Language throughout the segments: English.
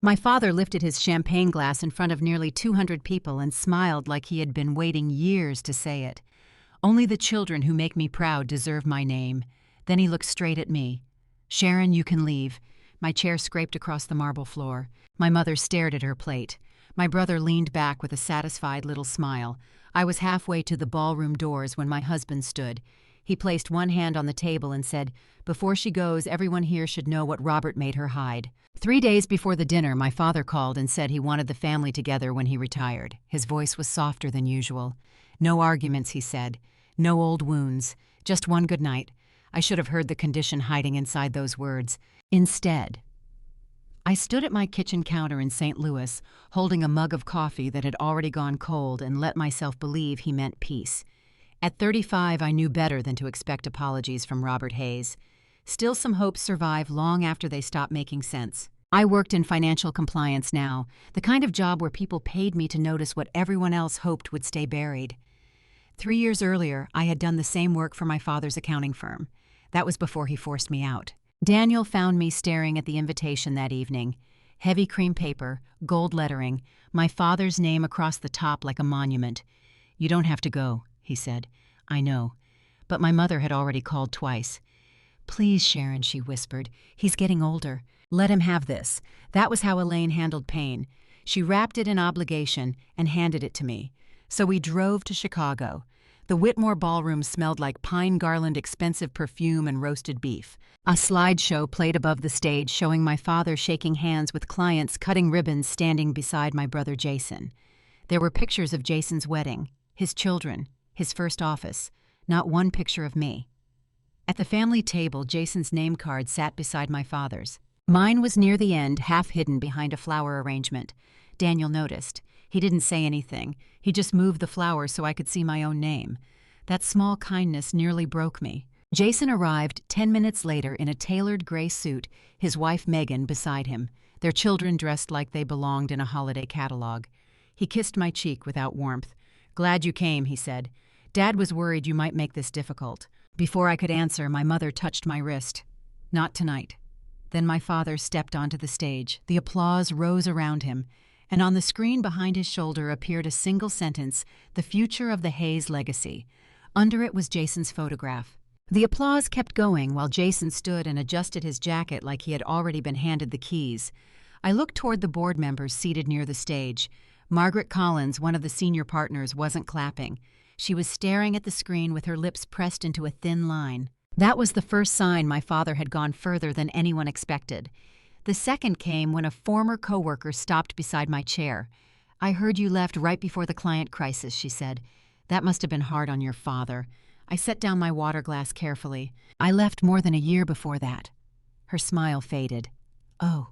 My father lifted his champagne glass in front of nearly 200 people and smiled like he had been waiting years to say it. "Only the children who make me proud deserve my name." Then he looked straight at me. "Sharon, you can leave." My chair scraped across the marble floor. My mother stared at her plate. My brother leaned back with a satisfied little smile. I was halfway to the ballroom doors when my husband stood. He placed one hand on the table and said, "Before she goes, everyone here should know what Robert made her hide." 3 days before the dinner, my father called and said he wanted the family together when he retired. His voice was softer than usual. "No arguments," he said. "No old wounds. Just one good night." I should have heard the condition hiding inside those words. Instead, I stood at my kitchen counter in St. Louis, holding a mug of coffee that had already gone cold, and let myself believe he meant peace. At 35, I knew better than to expect apologies from Robert Hayes. Still, some hopes survive long after they stop making sense. I worked in financial compliance now, the kind of job where people paid me to notice what everyone else hoped would stay buried. 3 years earlier, I had done the same work for my father's accounting firm. That was before he forced me out. Daniel found me staring at the invitation that evening. Heavy cream paper, gold lettering, my father's name across the top like a monument. "You don't have to go," he said. "I know." But my mother had already called twice. "Please, Sharon," she whispered. "He's getting older. Let him have this." That was how Elaine handled pain. She wrapped it in obligation and handed it to me. So we drove to Chicago. The Whitmore Ballroom smelled like pine garland, expensive perfume, and roasted beef. A slideshow played above the stage showing my father shaking hands with clients, cutting ribbons, standing beside my brother Jason. There were pictures of Jason's wedding, his children, his first office, not one picture of me. At the family table, Jason's name card sat beside my father's. Mine was near the end, half hidden behind a flower arrangement. Daniel noticed. He didn't say anything. He just moved the flowers so I could see my own name. That small kindness nearly broke me. Jason arrived 10 minutes later in a tailored gray suit, his wife Megan beside him, their children dressed like they belonged in a holiday catalog. He kissed my cheek without warmth. "Glad you came," he said. "Dad was worried you might make this difficult." Before I could answer, my mother touched my wrist. "Not tonight." Then my father stepped onto the stage. The applause rose around him, and on the screen behind his shoulder appeared a single sentence, "The future of the Hayes legacy." Under it was Jason's photograph. The applause kept going while Jason stood and adjusted his jacket like he had already been handed the keys. I looked toward the board members seated near the stage. Margaret Collins, one of the senior partners, wasn't clapping. She was staring at the screen with her lips pressed into a thin line. That was the first sign my father had gone further than anyone expected. The second came when a former coworker stopped beside my chair. "I heard you left right before the client crisis," she said. "That must have been hard on your father." I set down my water glass carefully. "I left more than a year before that." Her smile faded. "Oh."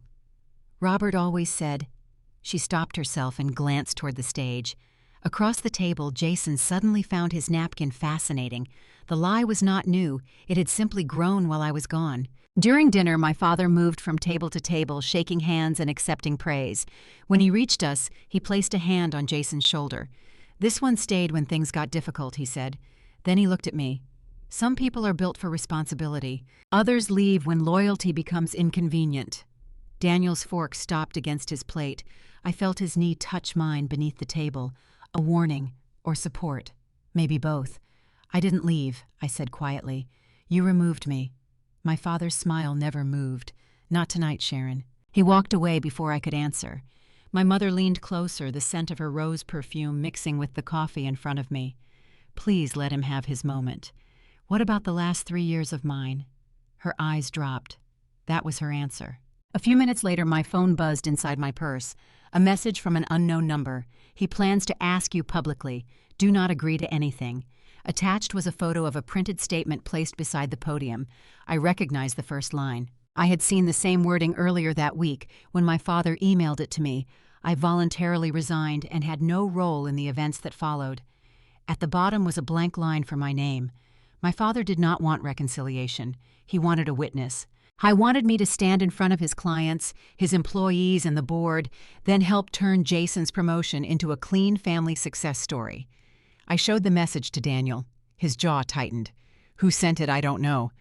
Robert always said. She stopped herself and glanced toward the stage. Across the table, Jason suddenly found his napkin fascinating. The lie was not new. It had simply grown while I was gone. During dinner, my father moved from table to table, shaking hands and accepting praise. When he reached us, he placed a hand on Jason's shoulder. "This one stayed when things got difficult," he said. Then he looked at me. "Some people are built for responsibility. Others leave when loyalty becomes inconvenient." Daniel's fork stopped against his plate. I felt his knee touch mine beneath the table. A warning, or support, maybe both. "I didn't leave," I said quietly. "You removed me." My father's smile never moved. "Not tonight, Sharon." He walked away before I could answer. My mother leaned closer, the scent of her rose perfume mixing with the coffee in front of me. "Please let him have his moment. What about the last 3 years of mine?" Her eyes dropped. That was her answer. A few minutes later, my phone buzzed inside my purse. A message from an unknown number. "He plans to ask you publicly. Do not agree to anything." Attached was a photo of a printed statement placed beside the podium. I recognized the first line. I had seen the same wording earlier that week when my father emailed it to me. I voluntarily resigned and had no role in the events that followed. At the bottom was a blank line for my name. My father did not want reconciliation. He wanted a witness. He wanted me to stand in front of his clients, his employees, and the board, then help turn Jason's promotion into a clean family success story. I showed the message to Daniel. His jaw tightened. Who sent it, I don't know.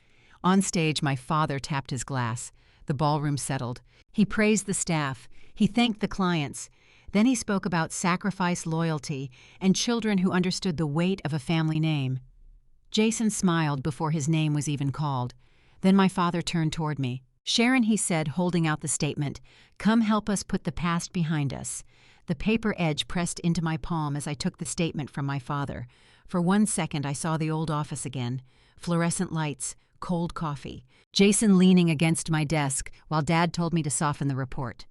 On stage, my father tapped his glass. The ballroom settled. He praised the staff. He thanked the clients. Then he spoke about sacrifice, loyalty, and children who understood the weight of a family name. Jason smiled before his name was even called. Then my father turned toward me. "Sharon," he said, holding out the statement, "come help us put the past behind us." The paper edge pressed into my palm as I took the statement from my father. For 1 second I saw the old office again. Fluorescent lights, cold coffee. Jason leaning against my desk while Dad told me to soften the report.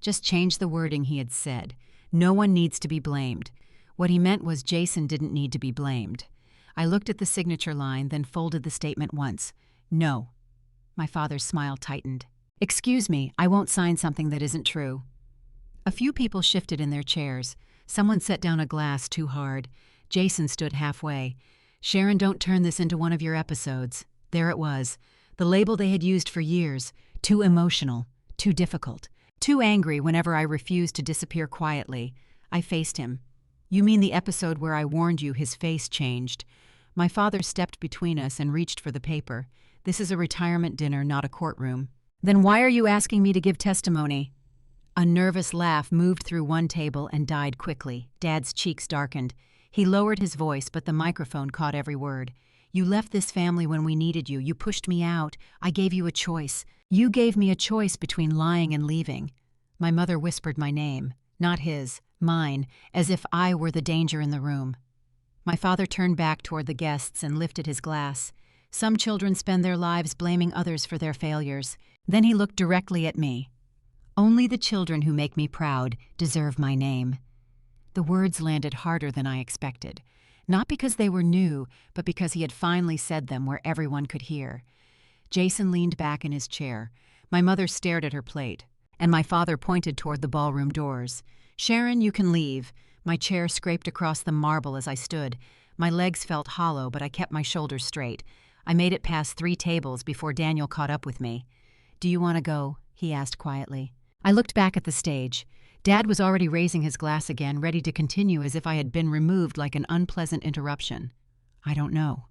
Just change the wording, he had said. No one needs to be blamed. What he meant was Jason didn't need to be blamed. I looked at the signature line, then folded the statement once. No. My father's smile tightened. "Excuse me, I won't sign something that isn't true." A few people shifted in their chairs. Someone set down a glass too hard. Jason stood halfway. "Sharon, don't turn this into one of your episodes." There it was. The label they had used for years. Too emotional. Too difficult. Too angry whenever I refused to disappear quietly. I faced him. "You mean the episode where I warned you?" His face changed. My father stepped between us and reached for the paper. "This is a retirement dinner, not a courtroom." "Then why are you asking me to give testimony?" A nervous laugh moved through one table and died quickly. Dad's cheeks darkened. He lowered his voice, but the microphone caught every word. "You left this family when we needed you. You pushed me out. I gave you a choice. You gave me a choice between lying and leaving." My mother whispered my name, not his, mine, as if I were the danger in the room. My father turned back toward the guests and lifted his glass. "Some children spend their lives blaming others for their failures." Then he looked directly at me. "Only the children who make me proud deserve my name." The words landed harder than I expected. Not because they were new, but because he had finally said them where everyone could hear. Jason leaned back in his chair. My mother stared at her plate, and my father pointed toward the ballroom doors. "Sharon, you can leave." My chair scraped across the marble as I stood. My legs felt hollow, but I kept my shoulders straight. I made it past 3 tables before Daniel caught up with me. "Do you want to go?" he asked quietly. I looked back at the stage. Dad was already raising his glass again, ready to continue as if I had been removed like an unpleasant interruption. "I don't know."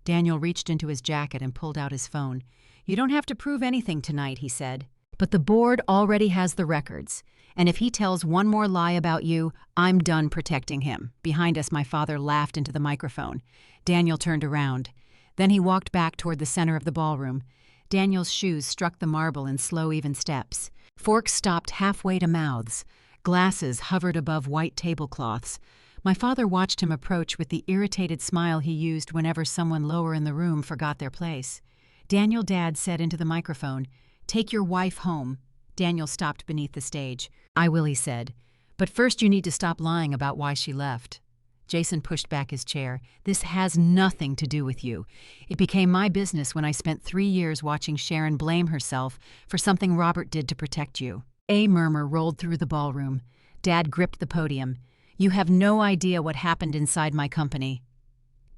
Daniel reached into his jacket and pulled out his phone. "You don't have to prove anything tonight," he said. "But the board already has the records. And if he tells one more lie about you, I'm done protecting him." Behind us, my father laughed into the microphone. Daniel turned around. Then he walked back toward the center of the ballroom. Daniel's shoes struck the marble in slow, even steps. Forks stopped halfway to mouths. Glasses hovered above white tablecloths. My father watched him approach with the irritated smile he used whenever someone lower in the room forgot their place. "Daniel," Dad said into the microphone, "take your wife home." Daniel stopped beneath the stage. "I will," he said. "But first you need to stop lying about why she left." Jason pushed back his chair. "This has nothing to do with you. It became my business when I spent 3 years watching Sharon blame herself for something Robert did to protect you." A murmur rolled through the ballroom. Dad gripped the podium. "You have no idea what happened inside my company."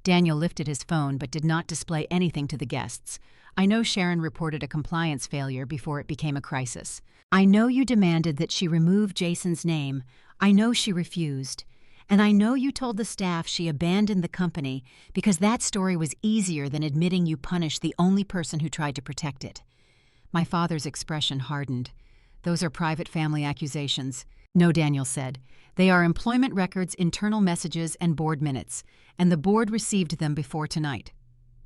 Daniel lifted his phone but did not display anything to the guests. "I know Sharon reported a compliance failure before it became a crisis. I know you demanded that she remove Jason's name. I know she refused. And I know you told the staff she abandoned the company because that story was easier than admitting you punished the only person who tried to protect it." My father's expression hardened. "Those are private family accusations." "No," Daniel said. "They are employment records, internal messages, and board minutes, and the board received them before tonight."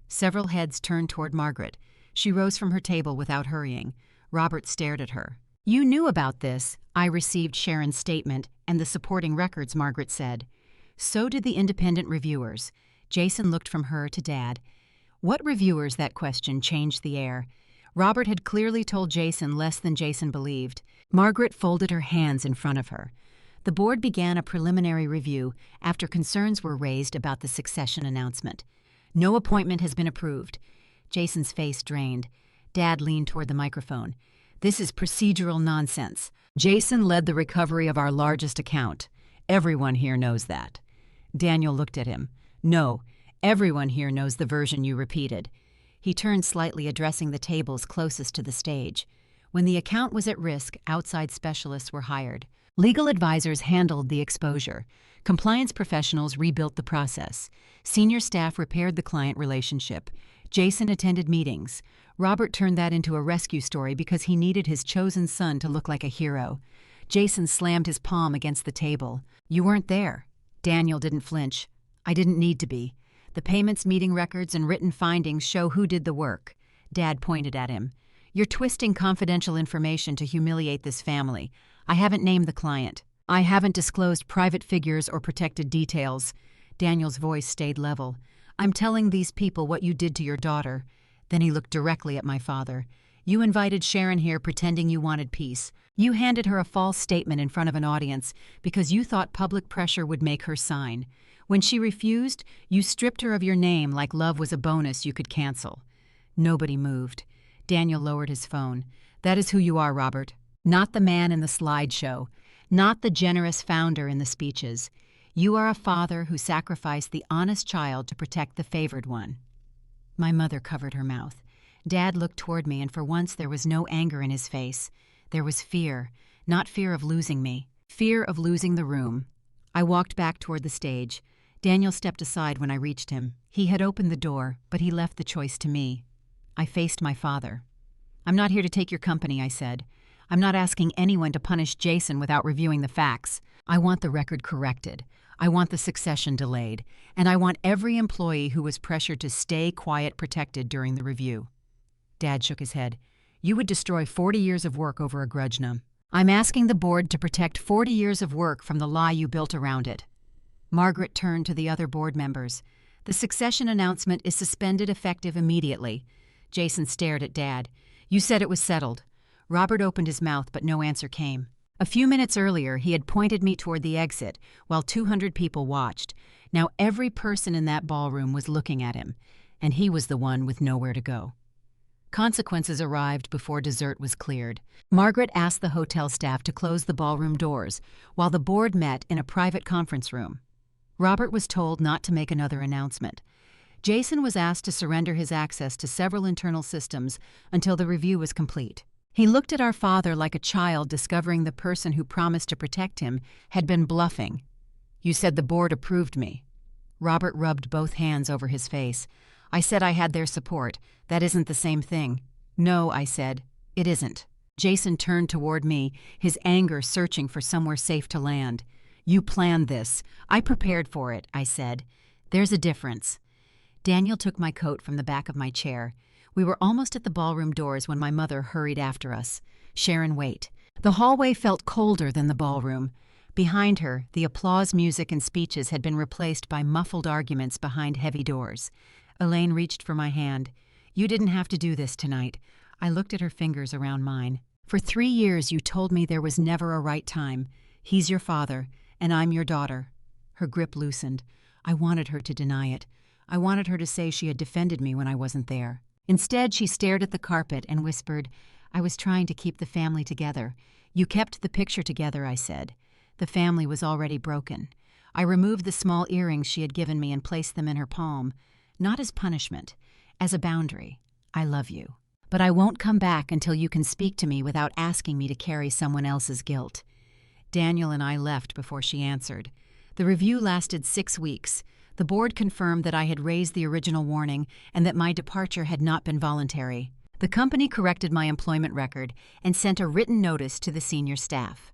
Several heads turned toward Margaret. She rose from her table without hurrying. Robert stared at her. "You knew about this." "I received Sharon's statement and the supporting records," Margaret said. "So did the independent reviewers." Jason looked from her to Dad. What reviewers? That question changed the air. Robert had clearly told Jason less than Jason believed. Margaret folded her hands in front of her. The board began a preliminary review after concerns were raised about the succession announcement. "No appointment has been approved." Jason's face drained. Dad leaned toward the microphone. "This is procedural nonsense. Jason led the recovery of our largest account. Everyone here knows that." Daniel looked at him. "No, everyone here knows the version you repeated." He turned slightly, addressing the tables closest to the stage. "When the account was at risk, outside specialists were hired. Legal advisors handled the exposure. Compliance professionals rebuilt the process. Senior staff repaired the client relationship. Jason attended meetings. Robert turned that into a rescue story because he needed his chosen son to look like a hero. Jason slammed his palm against the table. "You weren't there." Daniel didn't flinch. "I didn't need to be. The payments, meeting records, and written findings show who did the work." Dad pointed at him. "You're twisting confidential information to humiliate this family. I haven't named the client. I haven't disclosed private figures or protected details." Daniel's voice stayed level. "I'm telling these people what you did to your daughter." Then he looked directly at my father. "You invited Sharon here pretending you wanted peace. You handed her a false statement in front of an audience because you thought public pressure would make her sign. When she refused, you stripped her of your name like love was a bonus you could cancel." Nobody moved. Daniel lowered his phone. "That is who you are, Robert. Not the man in the slideshow. Not the generous founder in the speeches. You are a father who sacrificed the honest child to protect the favored one." My mother covered her mouth. Dad looked toward me, and for once there was no anger in his face. There was fear, not fear of losing me, fear of losing the room. I walked back toward the stage. Daniel stepped aside when I reached him. He had opened the door, but he left the choice to me. I faced my father. "I'm not here to take your company," I said. "I'm not asking anyone to punish Jason without reviewing the facts. I want the record corrected. I want the succession delayed. And I want every employee who was pressured to stay quiet protected during the review." Dad shook his head. "You would destroy 40 years of work over a grudge numb. I'm asking the board to protect 40 years of work from the lie you built around it." Margaret turned to the other board members. "The succession announcement is suspended effective immediately." Jason stared at Dad. "You said it was settled." Robert opened his mouth, but no answer came. A few minutes earlier, he had pointed me toward the exit, while 200 people watched. Now every person in that ballroom was looking at him, and he was the one with nowhere to go. Consequences arrived before dessert was cleared. Margaret asked the hotel staff to close the ballroom doors, while the board met in a private conference room. Robert was told not to make another announcement. Jason was asked to surrender his access to several internal systems until the review was complete. He looked at our father like a child discovering the person who promised to protect him had been bluffing. "You said the board approved me." Robert rubbed both hands over his face. "I said I had their support. That isn't the same thing." "No," I said, "it isn't." Jason turned toward me, his anger searching for somewhere safe to land. "You planned this. I prepared for it," I said. "There's a difference." Daniel took my coat from the back of my chair. We were almost at the ballroom doors when my mother hurried after us. "Sharon, wait." The hallway felt colder than the ballroom. Behind her, the applause music and speeches had been replaced by muffled arguments behind heavy doors. Elaine reached for my hand. "You didn't have to do this tonight." I looked at her fingers around mine. "For 3 years you told me there was never a right time. He's your father, and I'm your daughter." Her grip loosened. I wanted her to deny it. I wanted her to say she had defended me when I wasn't there. Instead, she stared at the carpet and whispered, "I was trying to keep the family together." "You kept the picture together," I said. The family was already broken. I removed the small earrings she had given me and placed them in her palm. Not as punishment, as a boundary. "I love you. But I won't come back until you can speak to me without asking me to carry someone else's guilt." Daniel and I left before she answered. The review lasted 6 weeks. The board confirmed that I had raised the original warning and that my departure had not been voluntary. The company corrected my employment record and sent a written notice to the senior staff.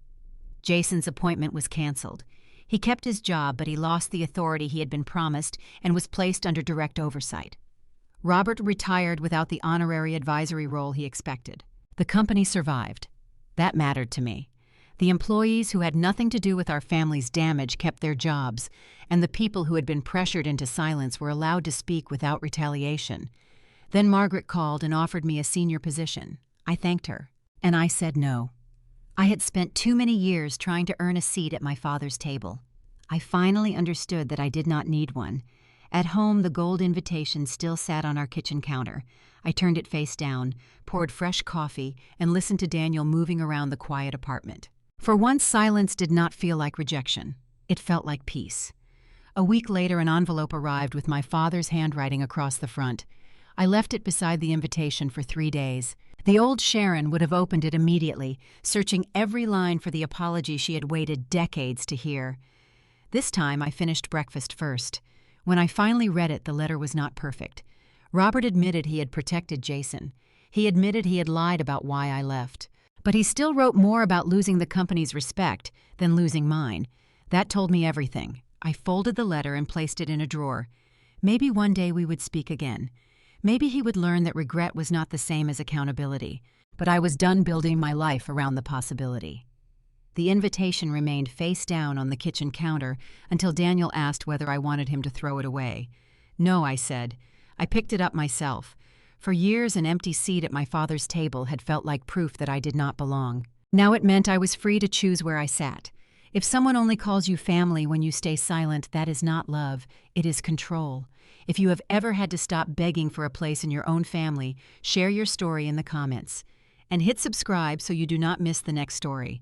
Jason's appointment was canceled. He kept his job, but he lost the authority he had been promised and was placed under direct oversight. Robert retired without the honorary advisory role he expected. The company survived. That mattered to me. The employees who had nothing to do with our family's damage kept their jobs, and the people who had been pressured into silence were allowed to speak without retaliation. Then Margaret called and offered me a senior position. I thanked her, and I said no. I had spent too many years trying to earn a seat at my father's table. I finally understood that I did not need one. At home, the gold invitation still sat on our kitchen counter. I turned it face down, poured fresh coffee, and listened to Daniel moving around the quiet apartment. For once, silence did not feel like rejection. It felt like peace. A week later, an envelope arrived with my father's handwriting across the front. I left it beside the invitation for 3 days. The old Sharon would have opened it immediately, searching every line for the apology she had waited decades to hear. This time, I finished breakfast first. When I finally read it, the letter was not perfect. Robert admitted he had protected Jason. He admitted he had lied about why I left. But he still wrote more about losing the company's respect than losing mine. That told me everything. I folded the letter and placed it in a drawer. Maybe one day we would speak again. Maybe he would learn that regret was not the same as accountability. But I was done building my life around the possibility. The invitation remained face down on the kitchen counter until Daniel asked whether I wanted him to throw it away. No, I said. I picked it up myself. For years, an empty seat at my father's table had felt like proof that I did not belong. Now it meant I was free to choose where I sat. If someone only calls you family when you stay silent, that is not love, it is control. If you have ever had to stop begging for a place in your own family, share your story in the comments. And hit subscribe so you do not miss the next story.